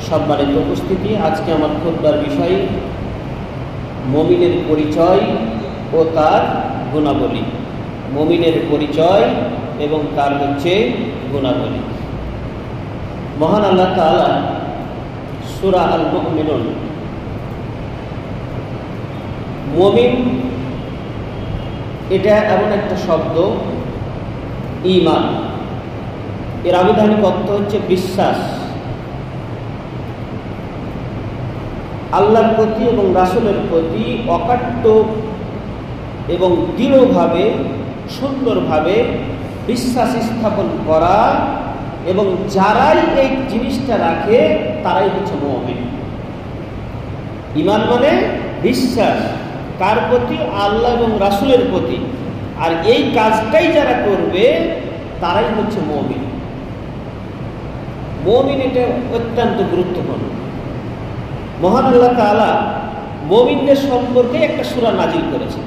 সম্মানিত উপস্থিতি, আজকে আমার খুতবার বিষয় মুমিনের পরিচয় ও তার গুণাবলী। মুমিনের পরিচয় এবং তার গুণাবলী। মহান আল্লাহ তাআলা সূরা আল মুমিনুন, মুমিন এটা এমন একটা শব্দ, ঈমান এর আবিধানিক অর্থ হচ্ছে বিশ্বাস। আল্লাহর প্রতি এবং রাসূলের প্রতি অকাট্য এবং দৃঢ়ভাবে সুন্দরভাবে বিশ্বাস স্থাপন করা, এবং যারাই এই জিনিসটা রাখে তারাই হচ্ছে মুমিন। ঈমান মানে বিশ্বাস কার প্রতি? আল্লাহ এবং রাসূলের প্রতি। আর এই কাজটাই যারা করবে তারাই হচ্ছে মুমিন। মুমিন এটা অত্যন্ত গুরুত্বপূর্ণ। মহান আল্লাহ তাআলা মুমিনদের সম্পর্কে একটা সূরা নাজিল করেছেন।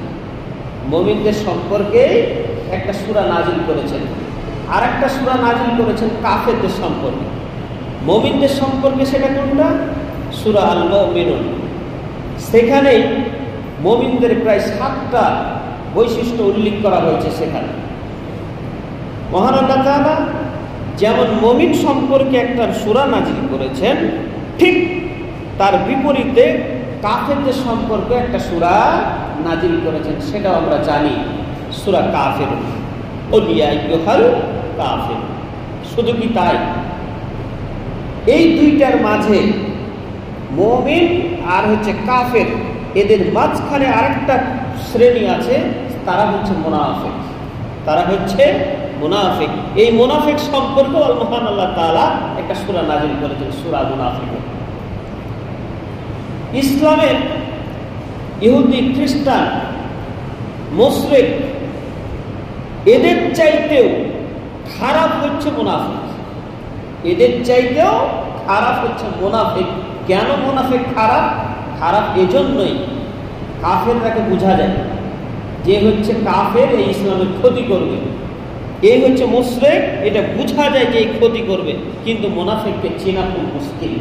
মুমিনদের সম্পর্কে একটা সূরা নাজিল করেছেন, আর একটা সূরা নাজিল করেছেন কাফেরদের সম্পর্কে। মুমিনদের সম্পর্কে সেটা কোনটা? সূরা আল মুমিনুন। সেখানেই মুমিনদের প্রায় 7টা বৈশিষ্ট্য উল্লেখ করা হয়েছে। সেখানে মহান আল্লাহ তাআলা যেমন মুমিন সম্পর্কে একটা সূরা নাজিল করেছেন, ঠিক তার বিপরীতে কাফেরদের সম্পর্কে একটা সূরা নাজিল করেছেন। সেটাও আমরা জানি, সূরা কাফিরুন। ইয়া আইয়ুহাল কাফিরুন। শুধু কি তাই? এই দুইটার মাঝে মুমিন আর হচ্ছে কাফের, এদের মাঝখানে আরেকটা শ্রেণী আছে, তারা হচ্ছে মুনাফিক। তারা হচ্ছে মুনাফিক। এই মুনাফিক সম্পর্কে মহান আল্লাহ তাআলা একটা সূরা নাজিল করেছেন, সূরা মুনাফিকুন। ইসলামের ইহুদি, খ্রিস্টান, মুশরিক এদের চাইতেও খারাপ হচ্ছে মুনাফিক। এদের চাইতেও খারাপ হচ্ছে মুনাফিক। কেন মুনাফিক খারাপ? খারাপ এজন্যই, কাফেরটাকে বোঝা যায় যে হচ্ছে কাফের, এই ইসলামের ক্ষতি করবে। এই হচ্ছে মুশরিক, এটা বোঝা যায় যে এই ক্ষতি করবে, কিন্তু মুনাফিককে চেনা খুব মুশকিল।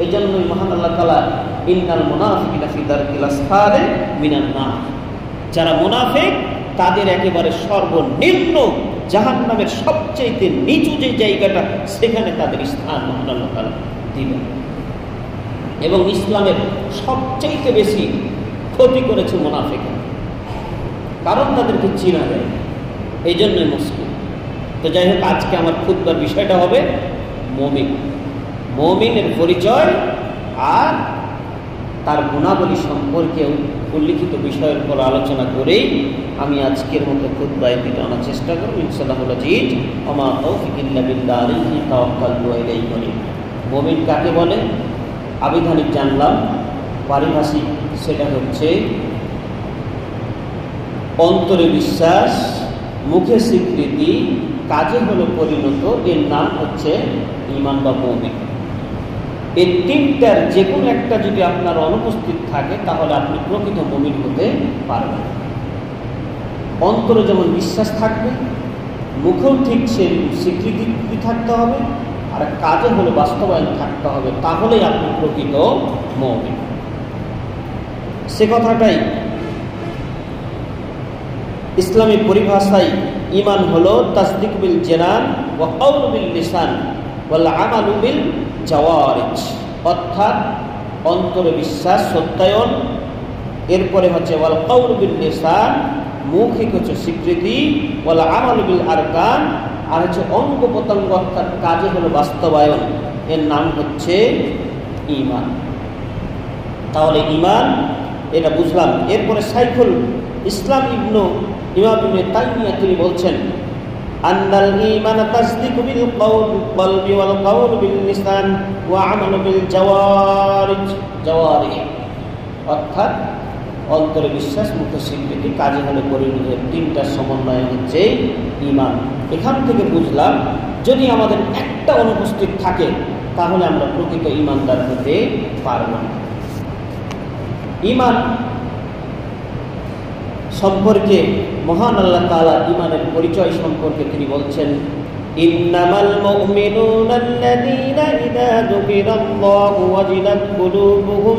এই জন্যই মহান আল্লাহ তাআলা ইন্নাল মুনাফিকিনা ফি দারকিল আসফালি মিনান নার, যারা মুনাফিক তাদের একেবারে সর্বনিম্ন জাহান্নামের সবচেয়ে নিচু যে জায়গাটা, সেখানে তাদের স্থান মহান আল্লাহ তাআলা দিবেন। এবং ইসলামের সবচেয়ে বেশি ক্ষতি করেছে মুনাফিক, কারণ তাদেরকে চেনা যায়। এই জন্যই মুশকিল। তো যাই হোক, আজকে আমার খুতবার বিষয়টা হবে মুমিন, মুমিনের পরিচয় আর তার গুণাবলী সম্পর্কে উল্লিখিত বিষয়ের উপর আলোচনা করেই আমি আজকের মতো খুতবায় দিতে আনার চেষ্টা করব, ইনশাআল্লাহ। ওমা তাওফীকি ইল্লা বিল্লাহ, আলাইহি তাওয়াক্কালতু ওয়া ইলাইহি উনীব। মুমিন কাকে বলে? আবিধানিক জানলাম, পারিভাষিক সেটা হচ্ছে অন্তরে বিশ্বাস, মুখে স্বীকৃতি, কাজে হলো পরিণত, এর নাম হচ্ছে ঈমান বা মুমিন। এই তিনটার যে কোনো একটা যদি আপনার অনুপস্থিত থাকে, তাহলে আপনি প্রকৃত মুমিন হতে পারবেন। অন্তরে যেমন বিশ্বাস থাকবে, মুখেও ঠিক সে স্বীকৃতি থাকতে হবে, আর কাজে হলো বাস্তবায়ন থাকতে হবে, তাহলেই আপনি প্রকৃত মুমিন। সে কথাটাই ইসলামী পরিভাষায় ঈমান হলো তাসদিক বিল জানান ওয়া কাউল বিল লিসান ওয়াল আমালু বিল জাওয়ারিহ, অর্থাৎ অন্তরে বিশ্বাস সত্যায়ন, এরপরে হচ্ছে ওয়াল কাউল বিল লিসান, মৌখিক হচ্ছে স্বীকৃতি, ওয়াল আমালু বিল আরকান, আর হচ্ছে অঙ্গ প্রত্যঙ্গ অর্থাৎ কাজে হলো বাস্তবায়ন, এর নাম হচ্ছে ঈমান। তাহলে ঈমান এটা বুঝলাম। এরপরে শাইখুল ইসলাম ইমাম ইবনে তাইমিয়া তিনি বলছেন, আন্নাল ঈমান তাসদিকু বিল কলবি ওয়াল কাউল বিল লিসান ওয়া আমালু বিল জাওয়ারিহ, অর্থাৎ অন্তরে বিশ্বাস, মুখে স্বীকৃতি, কাজে হলে পরিণত, তিনটা সমন্বয় হচ্ছে ঈমান। এখান থেকে বুঝলাম যদি আমাদের একটা অনুপস্থিত থাকে, তাহলে আমরা প্রকৃত ঈমানদার হতে পারব না। ঈমান সম্পর্কে মহান আল্লাহ তাআলা ঈমানের পরিচয় সম্পর্কে তিনি বলছেন, ইন্নামাল মুমিনুনা আল্লাযীনা ইযা যুকিরাল্লাহু ওয়াজিলাত কুলুবুহুম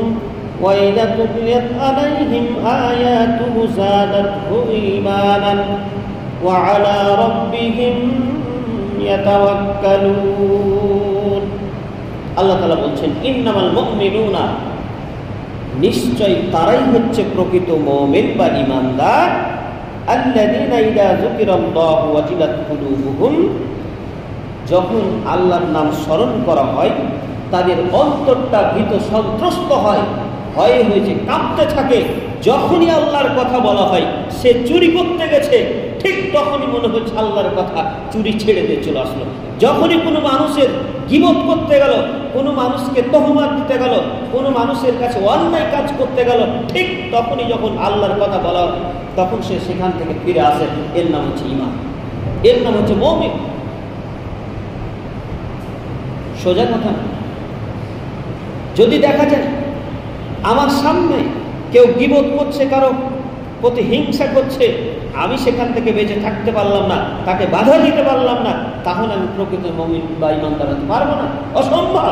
ওয়া ইযা তুলিয়াত আলাইহিম আয়াতুহু যাদাতহুম ঈমানান ওয়া আলা রাব্বিহিম ইয়াতাওয়াক্কালুন। আল্লাহ তাআলা বলছেন ইন্নামাল মুমিনুনা, নিশ্চয় তারাই হচ্ছে প্রকৃত মুমিন বা ঈমানদার, আল্লাযীনা ইযা যুকিরাল্লাহু ওয়াজিলাত কুলুবুহুম, যখন আল্লাহর নাম স্মরণ করা হয় তাদের অন্তরটা ভীত সন্ত্রস্ত হয়, ভয়ে হয়েছে, কাঁপতে থাকে। যখনই আল্লাহর কথা বলা হয়, সে চুরি করতে গেছে, ঠিক তখনই মনে হচ্ছে আল্লাহর কথা, চুরি ছেড়ে দিয়ে চলে আসলো। যখনই কোনো মানুষের গীবত করতে গেল, কোনো মানুষকে তহমাত দিতে গেল, কোনো মানুষের কাছে অন্যায় কাজ করতে গেল, ঠিক তখনই যখন আল্লাহর কথা বলা হয়, তখন সে সেখান থেকে ফিরে আসে। এর নাম হচ্ছে ঈমান, এর নাম হচ্ছে মুমিন। সোজা কথা। যদি দেখা যায় আমার সামনে কেউ গীবত করছে, কারো প্রতি হিংসা করছে, আমি সেখান থেকে বেঁচে থাকতে পারলাম না, তাকে বাধা দিতে পারলাম না, তাহলে আমি প্রকৃত মুমিন বা ঈমানদার হতে পারবো না, অসম্ভব।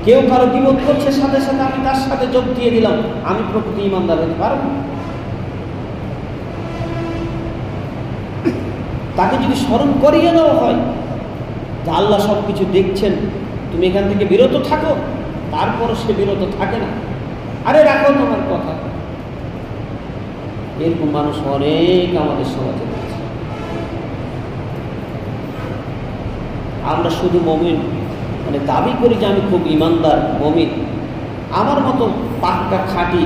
কেউ কারো গীবত করছে, সাথে সাথে আমি তার সাথে যোগ দিয়ে দিলাম, আমি প্রকৃত ঈমানদার হতে পারবো না। তাকে যদি স্মরণ করিয়ে দেওয়া হয় যে আল্লাহ সবকিছু দেখছেন, তুমি এখান থেকে বিরত থাকো, তারপরও সে বিরত থাকে না, আরে রাখো তোমার কথা। এরকম মানুষ অনেক আমাদের সমাজে আছে। আমরা শুধু মুমিন মানে দাবি করি যে আমি খুব ঈমানদার মুমিন, আমার মতো পাক্কা খাঁটি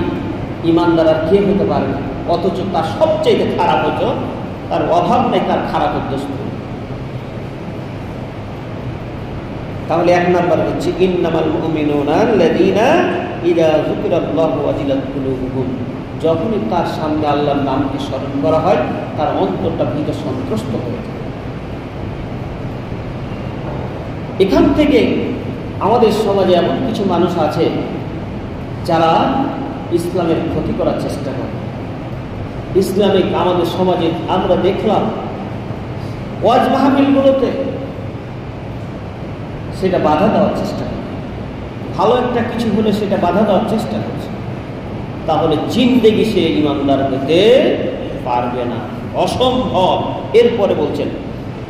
ঈমানদার আর কে হতে পারে, অথচ তার সবচেয়ে খারাপ হতো, তার অভাব নেই, তার খারাপ উদ্দেশ্য। তাহলে এক নাম্বার হচ্ছে ইন্নামাল মুমিনুনা আল্লাযীনা ইযা যুকিরাল্লাহু ওয়াজিলাত কুলুবুহুম, যখনই তার সামনে আল্লাহর নামকে স্মরণ করা হয় তার অন্তরটা ভীত সন্ত্রস্ত হয়ে যায়। এখান থেকে আমাদের সমাজে এমন কিছু মানুষ আছে যারা ইসলামের ক্ষতি করার চেষ্টা করে। ইসলামিক আমাদের সমাজে আমরা দেখলাম ওয়াজ মাহফিলগুলোতে সেটা বাধা দেওয়ার চেষ্টা করে, ভালো একটা কিছু হলে সেটা বাধা দেওয়ার চেষ্টা করছে। তাহলে জিন্দেগি সে ঈমানদার হতে পারবে না, অসম্ভব। এরপরে বলছেন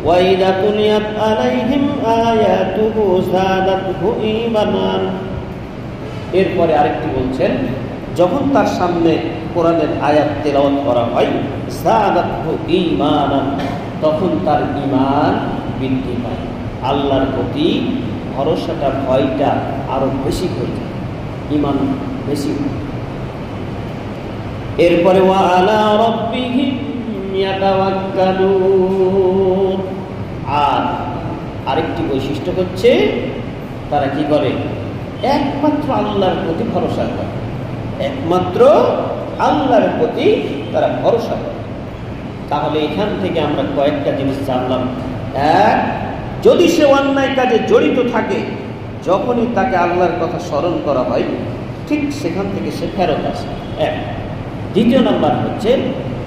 ওয়াইদা তুলিয়াত আলাইহিম আয়াতুহু যাদাতহু ঈমানান, এরপরে আরেকটি বলছেন যখন তার সামনে কোরআনের আয়াত তেলাওয়াত করা হয় যাদাতহু ঈমানান, তখন তার ঈমান বৃদ্ধি পায়, আল্লাহর প্রতি ভরসাটা, ভয়টা আরো বেশি হয়ে যায়, ঈমান বেশি হয়। এরপরে ওয়া আলা রাব্বিহিম ইয়াতাওয়াক্কালুন, আর আরেকটি বৈশিষ্ট্য হচ্ছে তারা কি করে, একমাত্র আল্লাহর প্রতি ভরসা করে, একমাত্র আল্লাহর প্রতি তারা ভরসা করে। তাহলে এখান থেকে আমরা কয়েকটা জিনিস জানলাম। এক, যদি সে অন্যায় কাজে জড়িত থাকে, যখনই তাকে আল্লাহর কথা স্মরণ করা হয় ঠিক সেখান থেকে সে ফেরত আসে, এক। দ্বিতীয় নাম্বার হচ্ছে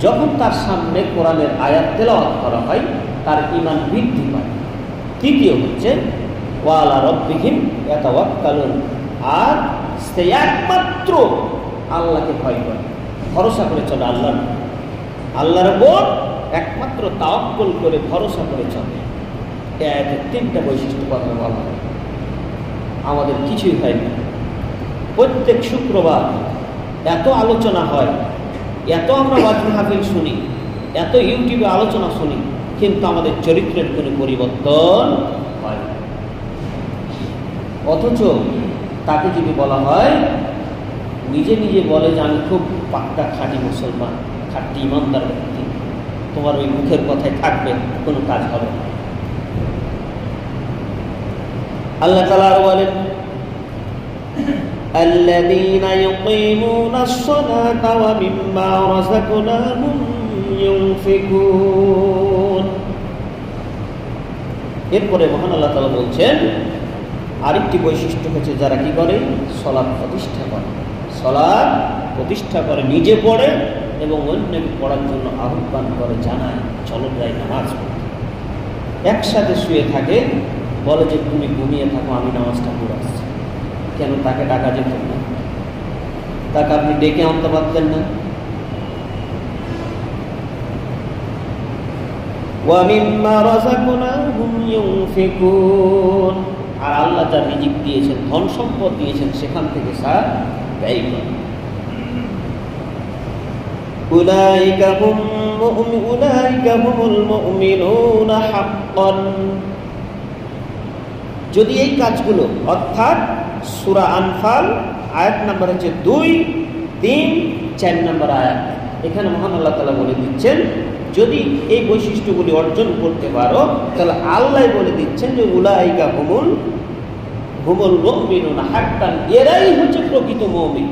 যখন তার সামনে কোরআনের আয়াত তেলাওয়াত করা হয় তার ঈমান বৃদ্ধি পায়। তৃতীয় হচ্ছে ওয়া আলা রাব্বিহিম ইয়াতাওয়াক্কালুন, আর সে একমাত্র আল্লাহকে ভয় করে, ভরসা করে চলে, আল্লাহর উপর একমাত্র তাওয়াক্কুল করে ভরসা করে চলে। এর তিনটা বৈশিষ্ট্য কথা বলা হয়, আমাদের কিছুই হয় না। প্রত্যেক শুক্রবার এত আলোচনা হয়, এত আমরা ওয়াজ মাহফিল শুনি, এত ইউটিউবে আলোচনা শুনি, কিন্তু আমাদের চরিত্রের কোনো পরিবর্তন হয় না। অথচ তাকে যদি বলা হয়, নিজে নিজে বলে যে আমি খুব পাক্কা খাঁটি মুসলমান, খাঁটি ইমানদার ব্যক্তি, তোমার ওই মুখের কথায় থাকবে, কোনো কাজ হবে না। আল্লাহ তাআলা আরো বলেন আল্লাযীনা ইউকিমুনাস সালাতা ওয়া মিম্মা রাযাকনাহুম ইউনফিকুন। এরপরে মহান আল্লাহ তাআলা বলছেন আরেকটি বৈশিষ্ট্য হচ্ছে যারা কি করে, সালাত প্রতিষ্ঠা করে, সালাত প্রতিষ্ঠা করে, নিজে পড়ে এবং অন্যকে পড়ার জন্য আহ্বান করে, জানায় চলো যাই নামাজ পড়তে। একসাথে শুয়ে থাকে, বলে যে তুমি ঘুমিয়ে থাকো, আমি নামাজটা পড়ে আসছি। কেন তাকে ডাকা যেত না? তাকে আপনি ডেকে আনতে পারতেন না? আর আল্লাহ তার রিজিক দিয়েছেন, ধন সম্পদ দিয়েছেন, সেখান থেকে স্যার ব্যয় করেন। যদি এই কাজগুলো, অর্থাৎ সূরা আনফাল আয়াত নাম্বার হচ্ছে 2, 3, 4 নম্বর আয়াত, এখানে মহান আল্লাহ তাআলা বলে দিচ্ছেন যদি এই বৈশিষ্ট্যগুলি অর্জন করতে পারো তাহলে আল্লাহ বলে দিচ্ছেন যে উলাইকা হুমুল মুমিনুনা হাক্কান, এরাই হচ্ছে প্রকৃত মুমিন।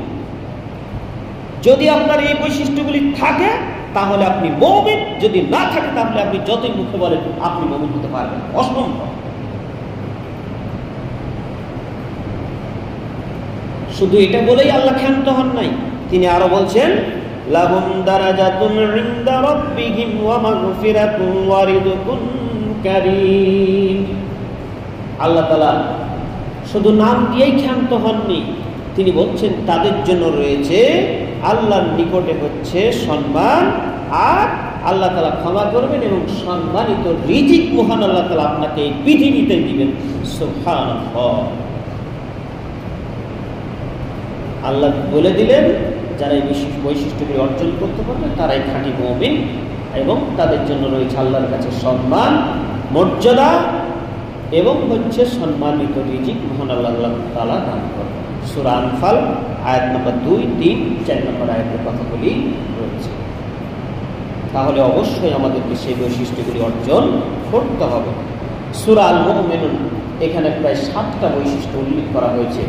যদি আপনার এই বৈশিষ্ট্যগুলি থাকে তাহলে আপনি মুমিন, যদি না থাকে তাহলে আপনি যতই মুখে বলেন আপনি মুমিন হতে পারবেন, অসম্ভব। শুধু এটা বলেই আল্লাহ ক্ষান্ত হন নাই, তিনি আরো বলছেন লাহুম দারাজাতুন ইনদা রাব্বিহিম ওয়া মাগফিরাতুন ওয়া রিজকুন কারীম। আল্লাহ তাআলা শুধু নাম দিয়েই ক্ষান্ত হননি, তিনি বলছেন তাদের জন্য রয়েছে আল্লাহর নিকটে হচ্ছে সম্মান, আর আল্লাহ তাআলা ক্ষমা করবেন এবং সম্মানিত রিজিক মহান আল্লাহ তাআলা আপনাকে এই পৃথিবীতে দিবেন। সুবহানাল্লাহ। আল্লাহ বলে দিলেন যারা এই বৈশিষ্ট্যগুলি অর্জন করতে পারবে তারাই খাঁটি মুমিন, এবং তাদের জন্য রয়েছে আল্লাহর কাছে সম্মান, মর্যাদা এবং হচ্ছে সম্মানিত রিজিক মহান আল্লাহ তাআলা দান করবেন। সূরা আনফাল আয়াত নম্বর 2, 3, 4 নম্বর আয়াতের কথাগুলি রয়েছে। তাহলে অবশ্যই আমাদেরকে সেই বৈশিষ্ট্যগুলি অর্জন করতে হবে। সূরা আল মুমিনুন এখানে প্রায় 7টা বৈশিষ্ট্য উল্লেখ করা হয়েছে।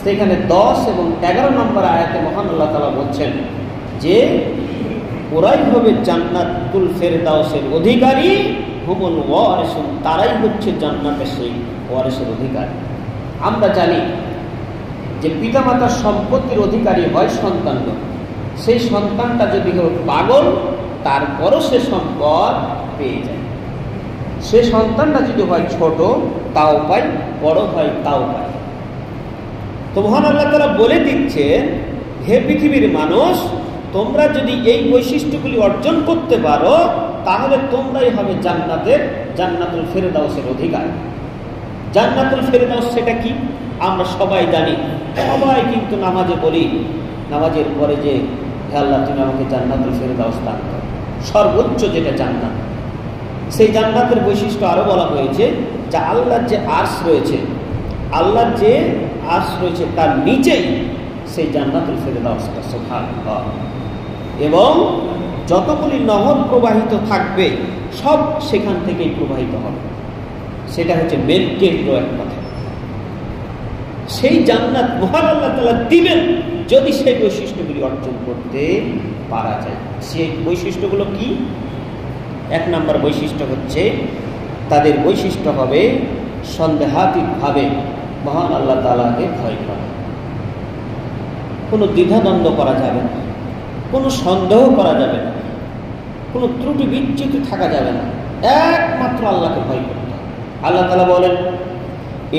সেখানে 10 এবং 11 নম্বর আয়াতে মহান আল্লাহ তাআলা বলছেন যে ওরাই হবে জান্নাতুল ফেরদাউসের অধিকারী, হুমুল ওয়ারিসুন, তারাই হচ্ছে জান্নাতের সেই ওয়ারিসের অধিকারী। আমরা জানি যে পিতামাতার সম্পত্তির অধিকারী হয় সন্তানগণ। সেই সন্তানটা যদি হোক পাগল তারপরও সে সম্পদ পেয়ে যায়। সে সন্তানটা যদি হয় ছোট তাও পায়, বড় হয় তাও পায়। তো মহান আল্লাহ তাআলা বলে দিচ্ছেন হে পৃথিবীর মানুষ, তোমরা যদি এই বৈশিষ্ট্যগুলি অর্জন করতে পারো তাহলে তোমরাই হবে জান্নাতুল ফেরদাউসের অধিকারী। জান্নাতুল ফেরদাউস সেটা কি আমরা সবাই জানি, সবাই কিন্তু নামাজে বলি, নামাজের পরে যে হে আল্লাহ তুমি আমাকে জান্নাতুল ফেরদাউস দান করো, সর্বোচ্চ যেটা জান্নাত। সেই জান্নাতের বৈশিষ্ট্য আরো বলা হয়েছে যে আল্লাহর যে আরশ রয়েছে, আল্লাহর যে আরশ রয়েছে তার নিচেই সেই জান্নাতুল ফেরদাউসটা। সুবহানাল্লাহ। এবং যতগুলি নহর প্রবাহিত থাকবে সব সেখান থেকেই প্রবাহিত হবে। সেটা হচ্ছে মেনটেন এক কথা। সেই জান্নাত মহান আল্লাহ তাআলা দিবেন যদি সেই বৈশিষ্ট্যগুলি অর্জন করতে পারা যায়। সেই বৈশিষ্ট্যগুলো কি? 1 নম্বর বৈশিষ্ট্য হচ্ছে তাদের বৈশিষ্ট্য হবে সন্দেহাতীতভাবে মহান আল্লাহ তাআলাকে ভয় করা। কোনো দ্বিধাদ্বন্দ্ব করা যাবে না, কোনো সন্দেহ করা যাবে না, কোনো ত্রুটি বিচ্যুতি থাকা যাবে না, একমাত্র আল্লাহকে ভয় করতে হবে। আল্লাহ তাআলা বলেন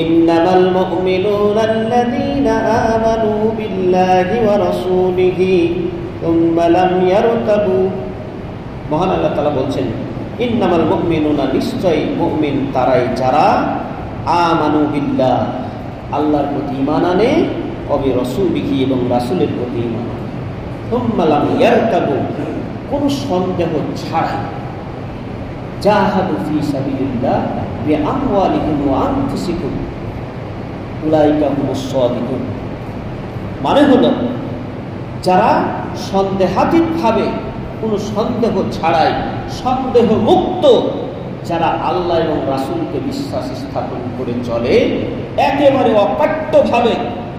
ইন্নামাল মুমিনুনা আল্লাযীনা আমানু বিল্লাহি ওয়া রাসূলিহি সুম্মা লাম ইয়ারতাবু। মহান আল্লাহ তাআলা বলছেন ইন্নামাল মুমিনুনা, নিশ্চয়ই মুমিন তারাই যারা আমানু বিল্লাহ, আল্লাহর প্রতি ঈমান আনে, ওয়া রাসূলিহি এবং রাসূলের প্রতি ঈমান আনে, সুম্মা লাম ইয়ারতাবু, কোনো সন্দেহ ছাড়াই, জাহাদু ফি সাবিলিল্লাহ বিআমওয়ালিহিম ওয়া আনফুসিহিম উলাইকা হুমুস সাদিকুন। মানে হলো যারা সন্দেহাতীতভাবে, কোনো সন্দেহ ছাড়াই, সন্দেহ মুক্ত, যারা আল্লাহ এবং রাসূলকে বিশ্বাস স্থাপন করে চলে, একেবারে অকাট্যভাবে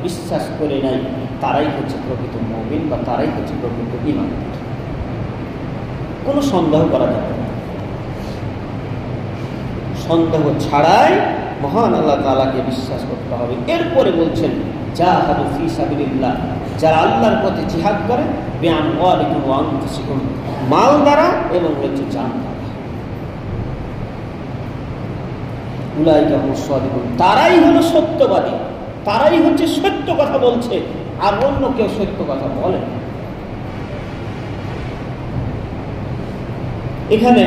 বিশ্বাস করে নাই, তারাই হচ্ছে প্রকৃত মুমিন বা তারাই হচ্ছে প্রকৃত ঈমানদার। কোনো সন্দেহ করা যাবে না, সন্দেহ ছাড়াই মহান আল্লাহ তাআলাকে বিশ্বাস করতে হবে। এরপরে বলছেন জাহাদু ফি সাবিলিল্লাহ, যারা আল্লাহর পথে জিহাদ করে বিআমওয়ালিহিম ওয়া আনফুসিহিম, মাল দ্বারা এবং হচ্ছে জান দ্বারা। উলাইকা হুমুস সাদিকুন, তারাই হলো সত্যবাদী, তারাই হচ্ছে সত্য কথা বলছে, আর অন্য কেউ সত্য কথা বলে না। এখানে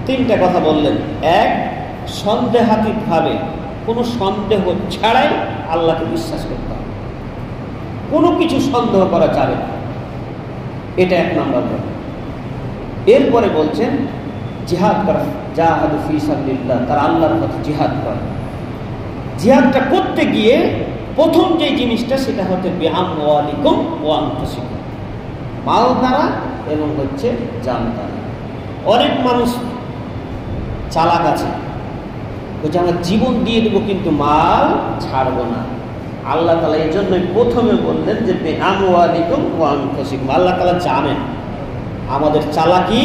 তিনটা কথা বললেন। এক, সন্দেহাতীত ভাবে, কোনো সন্দেহ ছাড়াই আল্লাহকে বিশ্বাস করতে হবে, কোনো কিছু সন্দেহ করা যাবে না, এটা এক নম্বর। এরপরে বলছেন জিহাদ করা, জাহাদু ফি সাবিলিল্লাহ, তারা আল্লাহর পথে জিহাদ করে। জিহাদটা করতে গিয়ে প্রথম যে জিনিসটা সেটা হচ্ছে বিআমওয়ালিকুম ওয়া আনফুসিকুম, মাল দ্বারা এবং হচ্ছে জান দ্বারা। অনেক মানুষ চালাক আছে, বলছে আমরা জীবন দিয়ে দেবো কিন্তু মাল ছাড়বো না। আল্লাহ তাআলা এই জন্যই প্রথমে বললেন যে বিআমওয়ালিকুম ওয়া আনফুসিকুম। আল্লাহ তাআলা জানেন আমাদের চালাকি,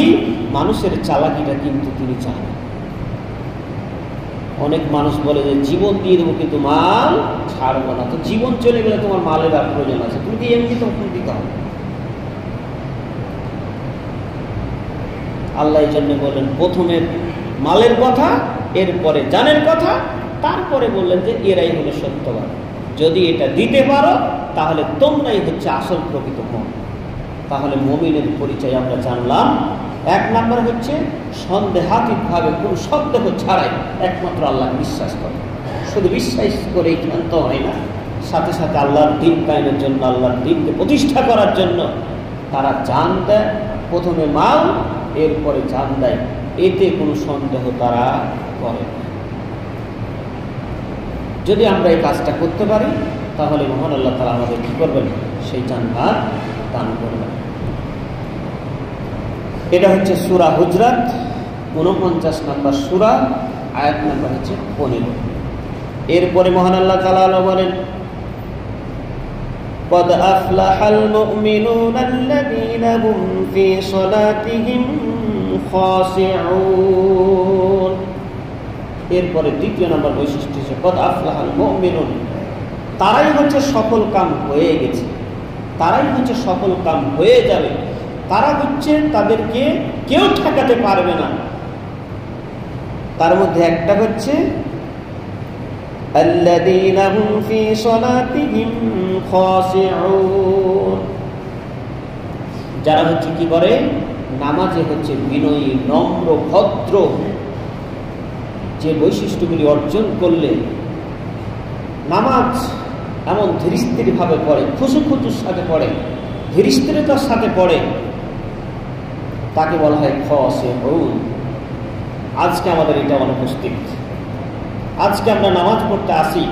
মানুষের চালাকিটা কিন্তু তিনি জানেন। অনেক মানুষ বলে যে জীবন দিয়ে দেবো কিন্তু মাল ছাড়বো না। তো জীবন চলে গেলে তোমার মালের আর প্রয়োজন আছে, তুমি দিয়ে এমনি তখন দিতে হবে। আল্লাহ এই জন্য বললেন প্রথমে মালের কথা, এরপরে জানের কথা, তারপরে বললেন যে এরাই হলো সত্যবাদী। যদি এটা দিতে পারো তাহলে তোমরাই হচ্ছে আসল প্রকৃত মুমিন। তাহলে মুমিনের পরিচয় আমরা জানলাম। এক নম্বর হচ্ছে সন্দেহাতীত ভাবে, কোন সন্দেহ ছাড়াই একমাত্র আল্লাহ বিশ্বাস করে। শুধু বিশ্বাস করেই ক্ষান্ত হয় না, সাথে সাথে আল্লাহর দ্বীন কায়েমের জন্য, আল্লাহর দ্বীনকে প্রতিষ্ঠা করার জন্য তারা জান দেয়, প্রথমে মাল এরপরে জান দেয়, এতে কোনো সন্দেহ তারা করে না। যদি আমরা এই কাজটা করতে পারি তাহলে মহান আল্লাহ তাআলা আমাদের কি করবেন, সেই জান্নাত দান করবেন। এটা হচ্ছে সূরা হুজরাত 49 নম্বর সূরা, আয়াত নম্বর হচ্ছে 15। এরপরে মহান আল্লাহ তাআলা বলেন قد أفلح المؤمنون الذين هم في صلاتهم خاشعون। এরপরে দ্বিতীয় নম্বর বৈশিষ্ট্য হচ্ছে قد أفلح المؤمنون, তারাই হচ্ছে সফল কাম হয়ে গেছে, তারাই হচ্ছে সফল কাম হয়ে যাবে, তারা হচ্ছে তাদেরকে কেউ ঠেকাতে পারবে না। তার মধ্যে একটা হচ্ছে الذين هم في صلاتهم خاشعون, যারা হচ্ছে কি করে, নামাজে হচ্ছে বিনয়ী, নম্র, ভদ্র, যে বৈশিষ্ট্যগুলি অর্জন করলে নামাজ এমন ধীরস্থির ভাবে পড়ে, খুশুখুশুর সাথে পড়ে, ধীরস্থিরতার সাথে পড়ে, তাকে বলা হয় খাশিউন। আজকে আমাদের এটা অনুপস্থিত। আজকে আমরা নামাজ পড়তে আসি,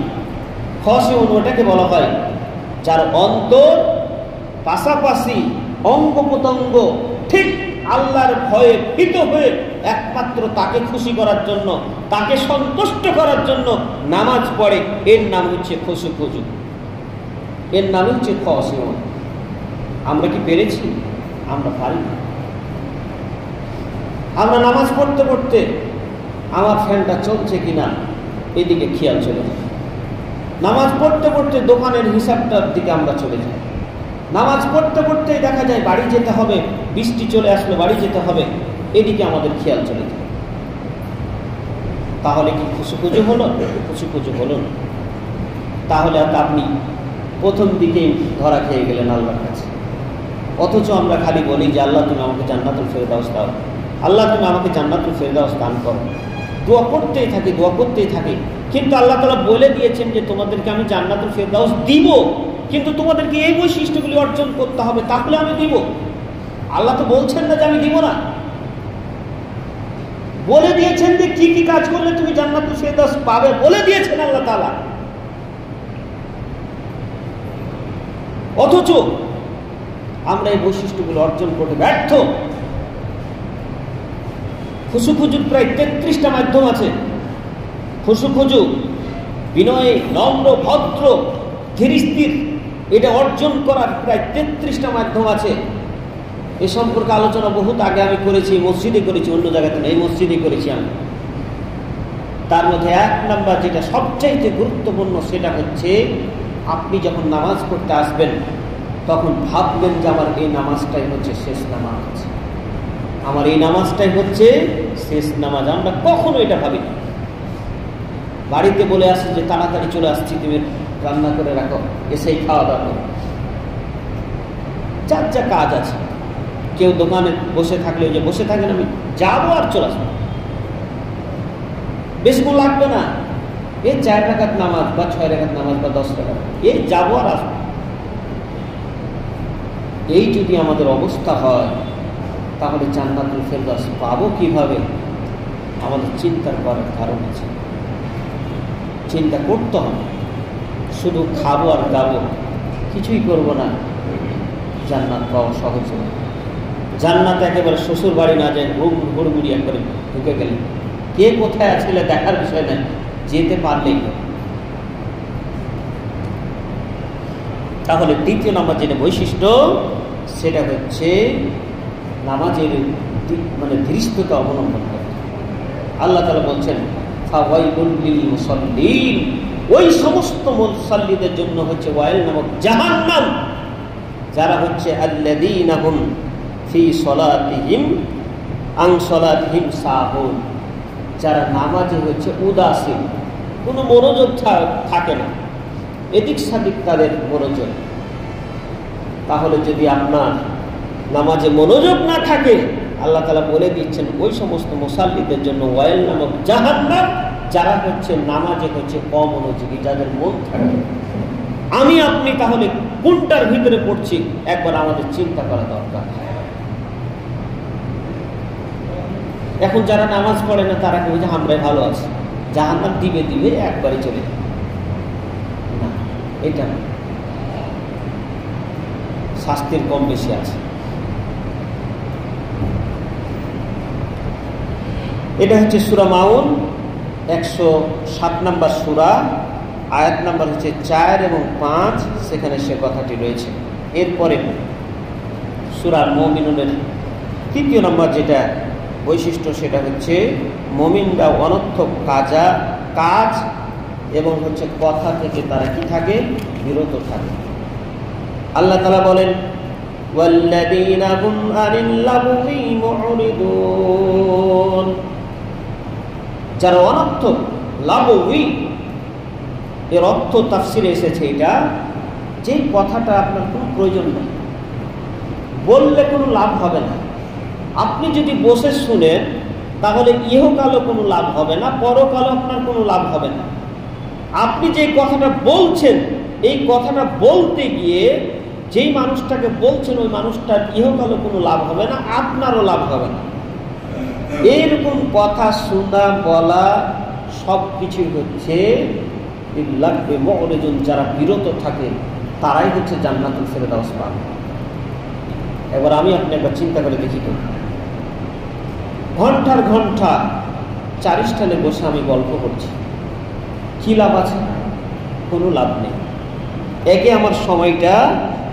খাশিউন ওটাকে বলা হয় যার অন্তর পাশাপাশি অঙ্গ প্রত্যঙ্গ ঠিক আল্লাহর ভয়ে ভীত হয়ে একমাত্র তাকে খুশি করার জন্য, তাকে সন্তুষ্ট করার জন্য নামাজ পড়ে, এর নাম হচ্ছে খুশু, এর নাম হচ্ছে খাশিউন। আমরা কি পেরেছি? আমরা পারি না। আমরা নামাজ পড়তে পড়তে আমার ফ্যানটা চলছে কিনা এদিকে খেয়াল চলে যায়, নামাজ পড়তে পড়তে দোকানের হিসাবটার দিকে আমরা চলে যাই, নামাজ পড়তে পড়তেই দেখা যায় বাড়ি যেতে হবে, বৃষ্টি চলে আসলে বাড়ি যেতে হবে, এদিকে আমাদের খেয়াল চলে যায়। তাহলে কি খুশুখুজু হলো? খুশুখুজু হলো না। তাহলে আপনি প্রথম দিকেই ধরা খেয়ে গেলেন আল্লাহর কাছে। অথচ আমরা খালি বলি যে আল্লাহ তুমি আমাকে জান্নাতুল ফেরদাউস দাও, আল্লাহ তুমি আমাকে জান্নাতুল ফেরদাউস দান করো, দোয়া করতেই থাকি, দোয়া করতেই থাকি। কিন্তু আল্লাহ তাআলা বলে দিয়েছেন যে তোমাদেরকে আমি জান্নাতুল ফেরদাউস দিব, কিন্তু তোমাদেরকে এই বৈশিষ্ট্যগুলি অর্জন করতে হবে, তাহলে আমি দিব। আল্লাহ তো বলছেন না যে আমি দিব না, বলে দিয়েছেন যে কি কি কাজ করলে তুমি জান্নাতুল ফেরদাউস পাবে, বলে দিয়েছেন আল্লাহ তাআলা। অথচ আমরা এই বৈশিষ্ট্যগুলো অর্জন করতে ব্যর্থ। খুশুখুজুর প্রায় 33টা মাধ্যম আছে। খুশুখুজু, বিনয়, নম্র, ভদ্র, ধীরস্থির, এটা অর্জন করার প্রায় 33টা মাধ্যম আছে। এ সম্পর্কে আলোচনা বহুত আগে আমি করেছি, মসজিদে করেছি, অন্য জায়গাতে না, এই মসজিদে করেছি আমি। তার মধ্যে 1 নাম্বার যেটা সবচাইতে গুরুত্বপূর্ণ সেটা হচ্ছে আপনি যখন নামাজ পড়তে আসবেন তখন ভাববেন যে আমার এই নামাজটাই হচ্ছে শেষ নামাজ, আমার এই নামাজটাই হচ্ছে শেষ নামাজ। আমরা কখনো এটা ভাবি না। বাড়িতে বলে আসি যে তাড়াতাড়ি চলে আসছি, তুমি রান্না করে রাখো, এসেই খাওয়া দাওয়া করো। যার যা কাজ আছে, কেউ দোকানে বসে থাকলে যে বসে থাকেন, আমি যাবো আর চলে আসবো, বেশিক্ষণ লাগবে না, এই 4 রাকাত নামাজ বা 6 রাকাত নামাজ বা 10 রাকাত, এই যাবো আর আসবো। এই যদি আমাদের অবস্থা হয় তাহলে জান্নাতুল ফেরদাউস পাবো কিভাবে? আমাদের চিন্তার করার কারণ আছে, চিন্তা করতে হবে। শুধু খাবো আর গাবো, কিছুই করবো না, জান্নাত পাওয়া সহজ হবে। জান্নাত একেবারে শ্বশুর বাড়ি না যায় হুড়মুড়িয়া করে ঢুকে গেলে, কে কোথায় আছে দেখার বিষয় নাই, যেতে পারলেই। তাহলে দ্বিতীয় নাম্বার যেটা বৈশিষ্ট্য, সেটা হচ্ছে নামাজের মানে ধীরস্থতা অবলম্বন করতে। আল্লাহ তাআলা বলছেন ফাওয়াইলুল লিল মুসাল্লিন, ওই সমস্ত মুসাল্লিদের জন্য হচ্ছে ওয়াইল নামক জাহান্নাম, যারা হচ্ছে আল্লাযীনা হুম ফি সলাতিহিম আন সলাতিহিম সাহুন, যারা নামাজে হচ্ছে উদাসীন, কোনো মনোযোগ থাকে না, এদিক সেদিক তাদের মনোযোগ। তাহলে যদি আপনার নামাজে মনোযোগ না থাকে, আল্লাহ তাআলা বলে দিচ্ছেন ওই সমস্ত মুসাল্লিদের জন্য ওয়াইল নামক জাহান্নাম, যারা হচ্ছে নামাজে হচ্ছে অমনোযোগী, যাদের মন থাকে। আমি আপনি তাহলে কোনটার ভিতরে পড়ছি একবার আমাদের চিন্তা করা দরকার। এখন যারা নামাজ পড়ে না তারা কেউ যে আমরাই ভালো আছি, জাহান্নাম দিবে দিবে একবারে চলে না, এটা শাস্তির কম বেশি আছে। এটা হচ্ছে সূরা মাউন 107 নম্বর সূরা, আয়াত নাম্বার হচ্ছে 4 এবং 5, সেখানে সে কথাটি রয়েছে। এরপরে সূরা মুমিনুনের 3 নম্বর যেটা বৈশিষ্ট্য, সেটা হচ্ছে মুমিনরা অনর্থক কাজ এবং হচ্ছে কথা থেকে তারা কি থাকে, বিরত থাকে। আল্লাহ তাআলা বলেন ওয়াল্লাযীনা হুম আনিল লাগwi মু'রিদুন, যারা অনর্থক, লাগwi এর অর্থ তাফসিরে এসেছে এটা, যে কথাটা আপনার কোনো প্রয়োজন নেই, বললে কোনো লাভ হবে না। আপনি যদি বসে শুনেন তাহলে ইহকালও কোনো লাভ হবে না, পরকালও আপনার কোনো লাভ হবে না। আপনি যে কথাটা বলছেন, এই কথাটা বলতে গিয়ে যেই মানুষটাকে বলছেন ওই মানুষটার ইহকালও কোনো লাভ হবে না, আপনারও লাভ হবে না। এইরকম কথা শোনা বলা সব কিছুই হচ্ছে লাগবে মু'রিদুন, যারা বিরত থাকে তারাই হচ্ছে জান্নাতুল ফেরদাউস পাবে। এবার আমি আপনি একবার চিন্তা করে দেখি তো, ঘন্টার ঘন্টা 4 স্থানে বসে আমি গল্প করছি, কি লাভ আছে? কোনো লাভ নেই। একে আমার সময়টা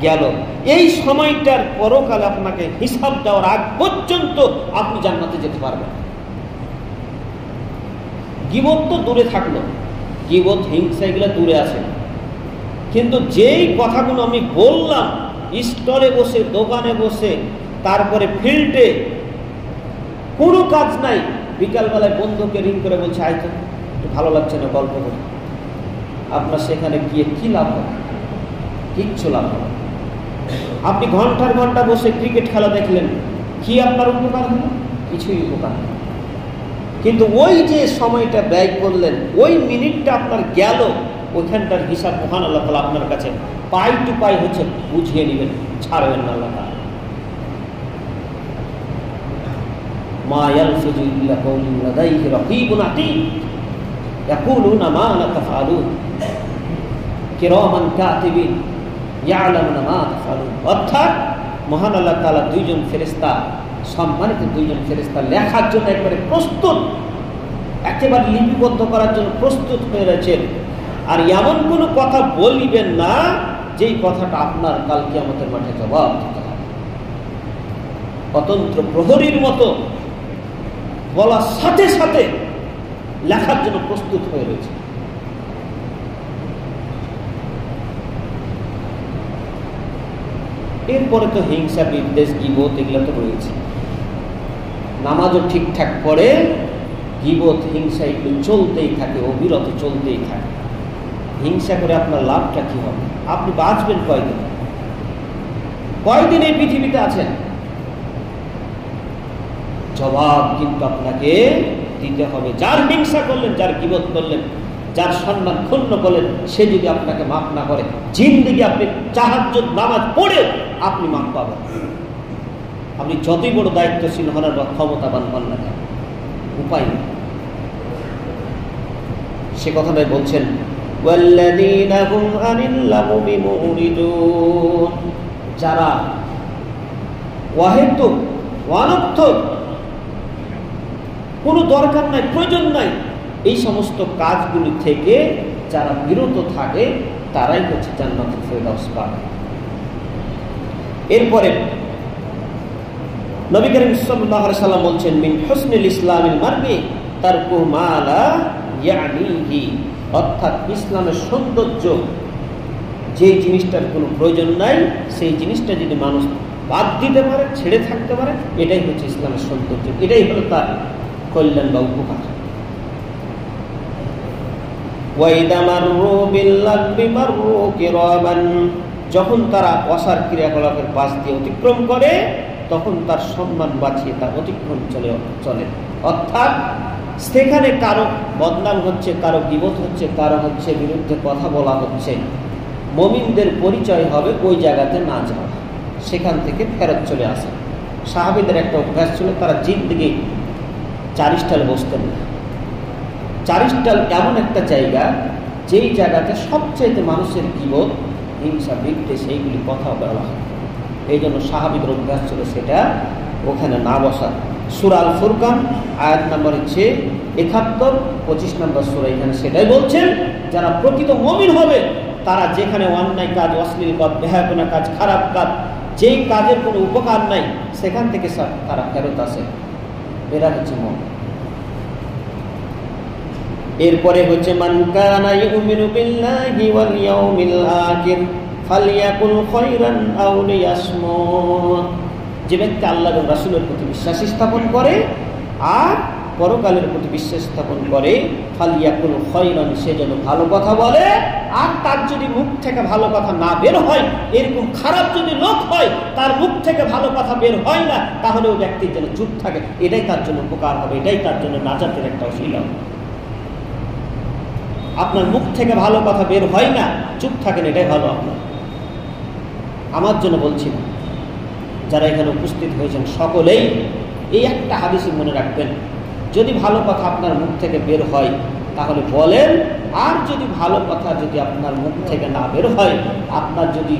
গেল, এই সময়টার পরকালে আপনাকে হিসাব দেওয়ার আগ পর্যন্ত আপনি জান্নাতে যেতে পারবেন। গীবত তো দূরে থাকলো, গীবত হিংসা এগুলো দূরে আছে, কিন্তু যেই কথাগুলো আমি বললাম স্টলে বসে, দোকানে বসে, তারপরে ফিল্ডে, কোনো কাজ নাই, বিকালবেলায় বন্ধুকে রিং করে বলছে আয় তো ভালো লাগছে না গল্প করে, আপনার সেখানে গিয়ে কি লাভ হবে? কিচ্ছু লাভ হবে। আপনি ঘন্টার ঘন্টা বসে ক্রিকেট খেলা দেখলেন, কি আপনার উপকার হলো? কিছুই উপকার হলো। কিন্তু ওই যে সময়টা ব্যয় করলেন, ওই মিনিটটা আপনার গেল, ওইখানটার হিসাব মহান আল্লাহ তাআলা আপনার কাছে পাই টু পাই হচ্ছে বুঝিয়ে নেবেন, ছাড়বেন না আল্লাহ তাআলা। মা ইয়ালফিযু ইল্লা কাওলুন লাদাইহি রাকীবুন আতীদ ইয়াকুলুনা মা লা তাফআলুন কিরামান কাতিবিন ইয়ালামুনা মা তাফআলুন। অর্থাৎ মহান আল্লাহ তাআলা 2 জন ফেরেশতা, সম্মানিত 2 জন ফেরেশতা লেখার জন্য একবারে প্রস্তুত, একেবারে লিপিবদ্ধ করার জন্য প্রস্তুত হয়ে রয়েছেন। আর এমন কোনো কথা বলবেন না যেই কথাটা আপনার কাল কিয়ামতের মাঠে জবাব দিতে হবে। স্বতন্ত্র প্রহরীর মতো বলার সাথে সাথে লেখার জন্য প্রস্তুত হয়ে রয়েছে। এরপরে তো হিংসা, বিদ্বেষ, গীবত এগুলো তো রয়েছে। নামাজও ঠিকঠাক পড়ে, গীবত, হিংসা এগুলো চলতেই থাকে, অবিরত চলতেই থাকে। হিংসা করে আপনার লাভটা কি হবে? আপনি বাঁচবেন কয়দিন? কয়দিন এই পৃথিবীতে আছেন? জবাব কিন্তু আপনাকে দিতে হবে। যার হিংসা করলেন, যার গীবত করলেন, যার সম্মান ক্ষুণ্ণ করলেন, সে যদি আপনাকে মাফ না করে, জিন্দেগি আপনি তাহাজ্জুদ নামাজ পড়ে আপনি মাফ পাবেন। আপনি যতই বড় দায়িত্বশীল হন বা ক্ষমতাবান হন না কেন, উপায় নেই। সে কথাটাই বলছেন, ওয়াল্লাযীনা হুম আনিল লাগবি মুরিদুন, যারা ওয়াহেতুক, অনর্থক, কোনো দরকার নাই, প্রয়োজন নাই, এই সমস্ত কাজগুলি থেকে যারা বিরত থাকে তারাই হচ্ছে জান্নাতুল ফেরদাউস পাবে। এরপরে নবী করিম সাল্লাল্লাহু আলাইহি সাল্লাম বলছেন, মিন হুসনিল ইসলামিল মার'i তারকু মা লা ইয়ানিহি, অর্থাৎ ইসলামের সৌন্দর্য, যে জিনিসটার কোনো প্রয়োজন নাই সেই জিনিসটা যদি মানুষ বাদ দিতে পারে, ছেড়ে থাকতে পারে, এটাই হচ্ছে ইসলামের সৌন্দর্য, এটাই হলো তার কল্যাণ বা উপকার। যখন তারা অসার ক্রিয়াকলাপের পাশ দিয়ে অতিক্রম করে তখন তার সম্মান বাঁচিয়ে তার অতিক্রম চলে। অর্থাৎ সেখানে কারো বদনাম হচ্ছে, কারো গীবত হচ্ছে, কারো হচ্ছে বিরুদ্ধে কথা বলা হচ্ছে, মুমিনদের পরিচয় হবে ওই জায়গাতে না যাওয়া, সেখান থেকে ফেরত চলে আসে। সাহাবীদের একটা অভ্যাস ছিল, তারা জিন্দেগি চারিস্টালে বসতেন না। চারিস্টাল এমন একটা জায়গা, যেই জায়গাতে সবচেয়ে মানুষের গীবত, হিংসা, বিদ্বেষ এইগুলি কথা বলা হয়। এই জন্য সাহাবীদের অভ্যাস ছিল সেটা ওখানে না বসা। সূরা আল ফুরকান আয়াত নম্বর হচ্ছে ৭১, ২৫ নম্বর সূরা, এখানে সেটাই বলছেন, যারা প্রকৃত মুমিন হবে তারা যেখানে অন্যায় কাজ, অশ্লীল কাজ, বেহায়াপনা কাজ, খারাপ কাজ, যেই কাজের কোনো উপকার নাই সেখান থেকে তারা ফেরত আসে, এরা হচ্ছে মুমিন। এরপরে হচ্ছে মান কানা ইউমিনু বিল্লাহি ওয়াল ইয়াউমিল আখির ফালইয়াকুল খায়রান আও লিয়াসমুত, যে ব্যক্তি আল্লাহ এবং রাসূলের প্রতি বিশ্বাস স্থাপন করে আর পরকালের প্রতি বিশ্বাস স্থাপন করে, ফালইয়াকুল খায়রান, সে যেন ভালো কথা বলে, আর তার যদি মুখ থেকে ভালো কথা না বের হয়, এরকম খারাপ যদি লোক হয় তার মুখ থেকে ভালো কথা বের হয় না, তাহলে ওই ব্যক্তির যেন চুপ থাকে, এটাই তার জন্য উপকার হবে, এটাই তার জন্য নাজাতের একটা ওসিলা। আপনার মুখ থেকে ভালো কথা বের হয় না, চুপ থাকেন, এটাই ভালো আপনার। আমার জন্য বলছি না, যারা এখানে উপস্থিত হয়েছেন সকলেই এই একটা হাদিস মনে রাখবেন, যদি ভালো কথা আপনার মুখ থেকে বের হয় তাহলে বলেন, আর যদি ভালো কথা যদি আপনার মুখ থেকে না বের হয়, আপনার যদি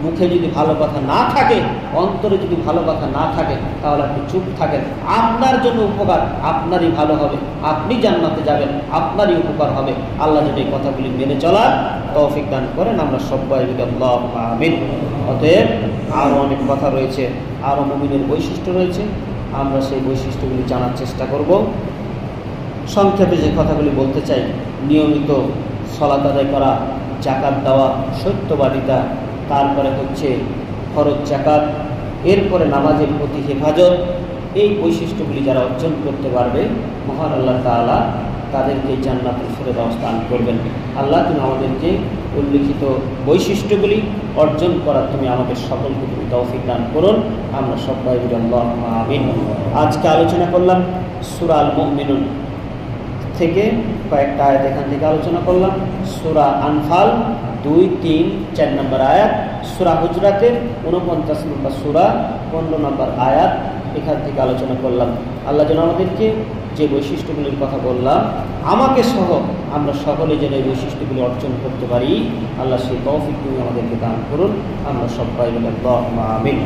মুখে যদি ভালো কথা না থাকে, অন্তরে যদি ভালো কথা না থাকে, তাহলে আপনি চুপ থাকেন। আপনার জন্য উপকার, আপনারই ভালো হবে, আপনি জান্নাতে যাবেন, আপনারই উপকার হবে। আল্লাহ যদি এই কথাগুলি মেনে চলার তৌফিক দান করেন, আমরা সবাই যদি আল্লাহুম্মা আমিন। অতএব আরও অনেক কথা রয়েছে, আরও মুমিনের বৈশিষ্ট্য রয়েছে, আমরা সেই বৈশিষ্ট্যগুলি জানার চেষ্টা করব। সংক্ষেপে যে কথাগুলি বলতে চাই, নিয়মিত সালাত আদায় করা, যাকাত দেওয়া, সত্যবাদিতা, তারপরে হচ্ছে ফরজ যাকাত, এরপরে নামাজের প্রতি হেফাজত, এই বৈশিষ্ট্যগুলি যারা অর্জন করতে পারবে মহান আল্লাহ তাআলা তাদেরকে জান্নাতুল ফেরদাউস দান করবেন। আল্লাহ, তুমি আমাদেরকে উল্লিখিত বৈশিষ্ট্যগুলি অর্জন করার তুমি আমাদের সকলকে তুমি তৌফিক দান করুন, আমরা সবাই বলি আল্লাহুম্মা আমিন। আজকে আলোচনা করলাম সূরা আল মুমিনুন থেকে কয়েকটা আয়াত, এখান থেকে আলোচনা করলাম সূরা আনফাল 2, 3, 4 নম্বর আয়াত, সূরা হুজরাতের 49 নম্বর সূরা 15 নম্বর আয়াত, এখান থেকে আলোচনা করলাম। আল্লাহ যেন আমাদেরকে যে বৈশিষ্ট্যগুলির কথা বললাম, আমাকে সহ আমরা সকলে যেন এই বৈশিষ্ট্যগুলি অর্জন করতে পারি, আল্লাহ সেই তৌফিক আমাদেরকে দান করুন, আমরা সবাই বলি আল্লাহুম্মা আমিন।